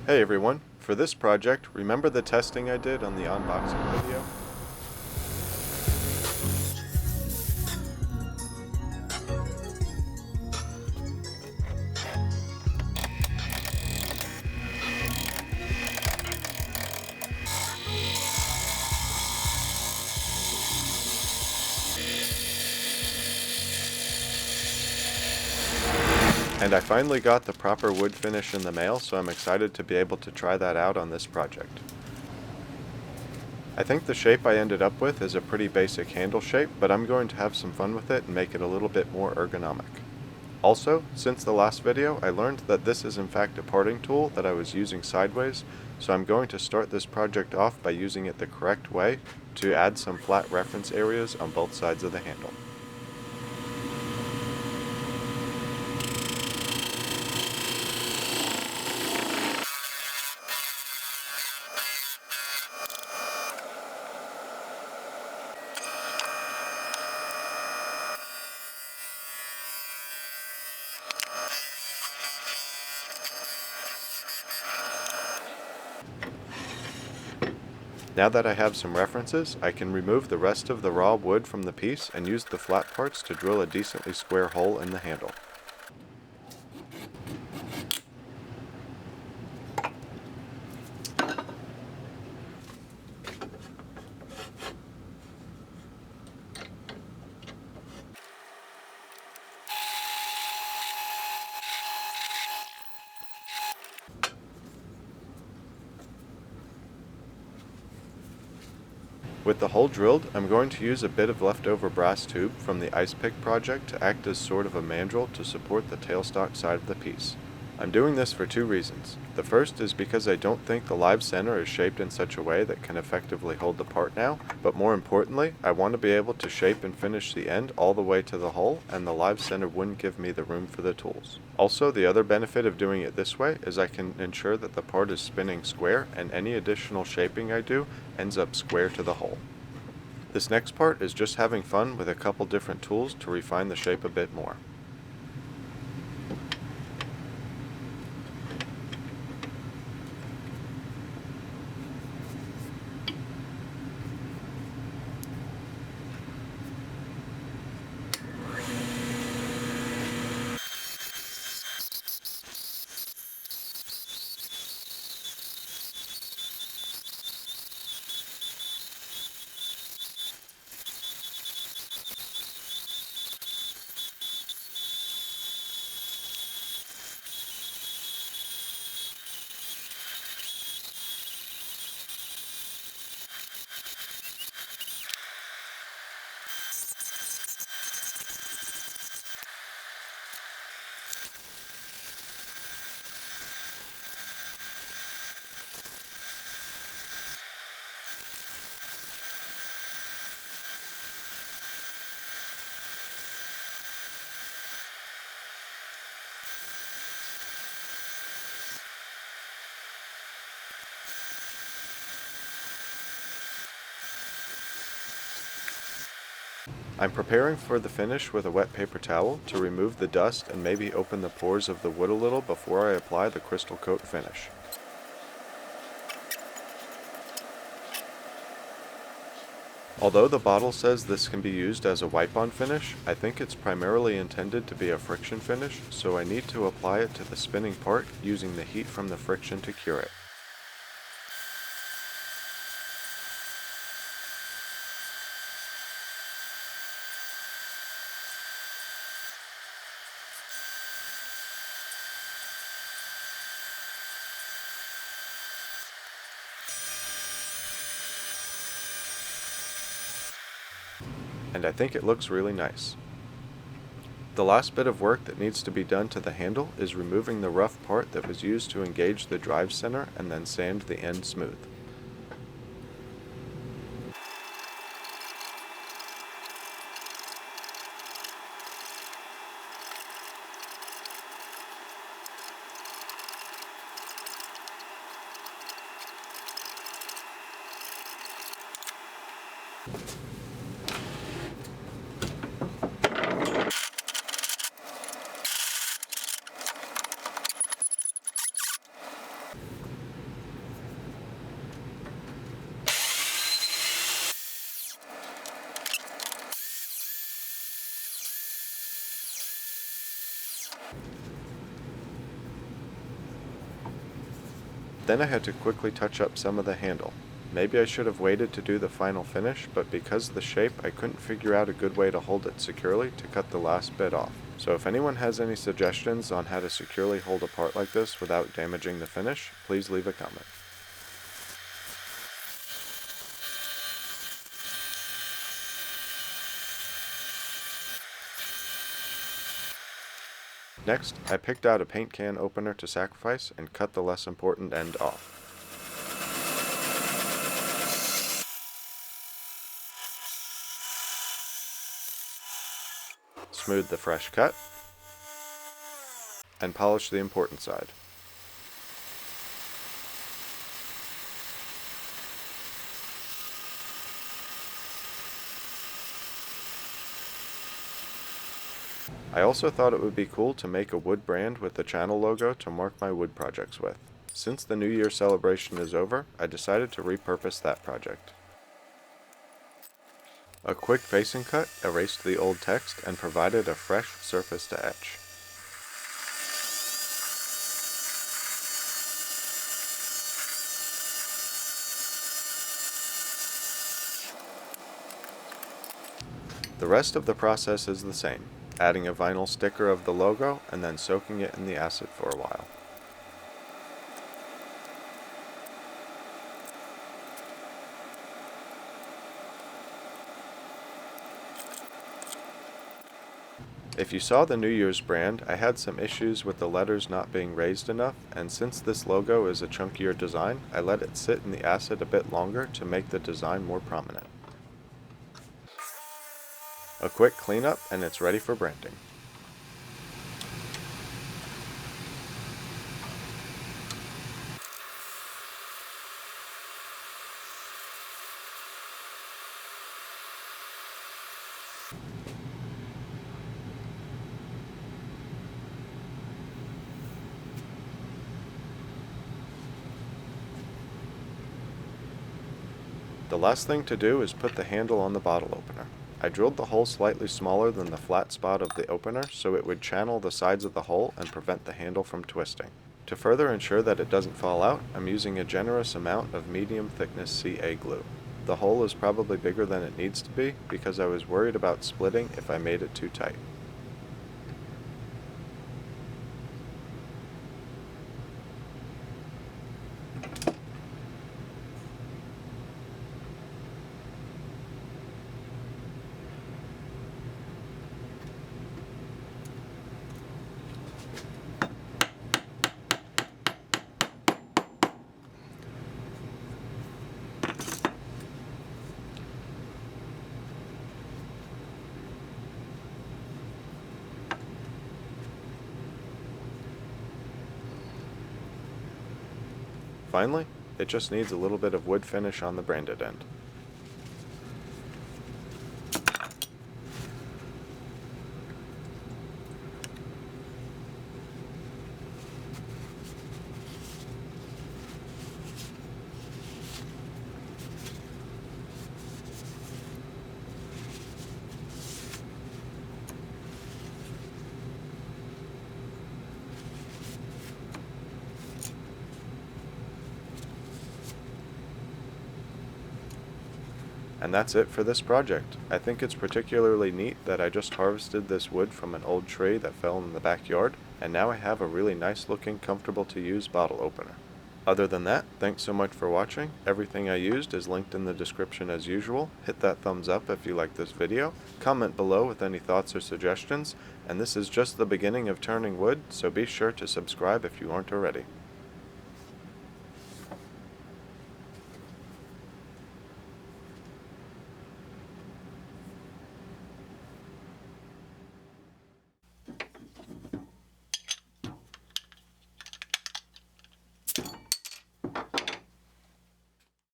Hey everyone, for this project, remember the testing I did on the unboxing video? And I finally got the proper wood finish in the mail, so I'm excited to be able to try that out on this project. I think the shape I ended up with is a pretty basic handle shape, but I'm going to have some fun with it and make it a little bit more ergonomic. Also, since the last video, I learned that this is in fact a parting tool that I was using sideways, so I'm going to start this project off by using it the correct way to add some flat reference areas on both sides of the handle. Now that I have some references, I can remove the rest of the raw wood from the piece and use the flat parts to drill a decently square hole in the handle. With the hole drilled, I'm going to use a bit of leftover brass tube from the ice pick project to act as sort of a mandrel to support the tailstock side of the piece. I'm doing this for two reasons. The first is because I don't think the live center is shaped in such a way that can effectively hold the part now, but more importantly, I want to be able to shape and finish the end all the way to the hole, and the live center wouldn't give me the room for the tools. Also, the other benefit of doing it this way is I can ensure that the part is spinning square, and any additional shaping I do ends up square to the hole. This next part is just having fun with a couple different tools to refine the shape a bit more. I'm preparing for the finish with a wet paper towel to remove the dust and maybe open the pores of the wood a little before I apply the crystal coat finish. Although the bottle says this can be used as a wipe-on finish, I think it's primarily intended to be a friction finish, so I need to apply it to the spinning part using the heat from the friction to cure it. And I think it looks really nice. The last bit of work that needs to be done to the handle is removing the rough part that was used to engage the drive center and then sand the end smooth. Then I had to quickly touch up some of the handle. Maybe I should have waited to do the final finish, but because of the shape, I couldn't figure out a good way to hold it securely to cut the last bit off. So if anyone has any suggestions on how to securely hold a part like this without damaging the finish, please leave a comment. Next, I picked out a paint can opener to sacrifice and cut the less important end off. Smooth the fresh cut, and polish the important side. I also thought it would be cool to make a wood brand with the channel logo to mark my wood projects with. Since the New Year celebration is over, I decided to repurpose that project. A quick facing cut erased the old text and provided a fresh surface to etch. The rest of the process is the same, adding a vinyl sticker of the logo and then soaking it in the acid for a while. If you saw the New Year's brand, I had some issues with the letters not being raised enough, and since this logo is a chunkier design, I let it sit in the acid a bit longer to make the design more prominent. A quick cleanup and it's ready for branding. The last thing to do is put the handle on the bottle opener. I drilled the hole slightly smaller than the flat spot of the opener so it would channel the sides of the hole and prevent the handle from twisting. To further ensure that it doesn't fall out, I'm using a generous amount of medium thickness CA glue. The hole is probably bigger than it needs to be because I was worried about splitting if I made it too tight. Finally, it just needs a little bit of wood finish on the branded end. And that's it for this project. I think it's particularly neat that I just harvested this wood from an old tree that fell in the backyard, and now I have a really nice looking, comfortable to use bottle opener. Other than that, thanks so much for watching. Everything I used is linked in the description as usual. Hit that thumbs up if you like this video, comment below with any thoughts or suggestions, and this is just the beginning of turning wood, so be sure to subscribe if you aren't already.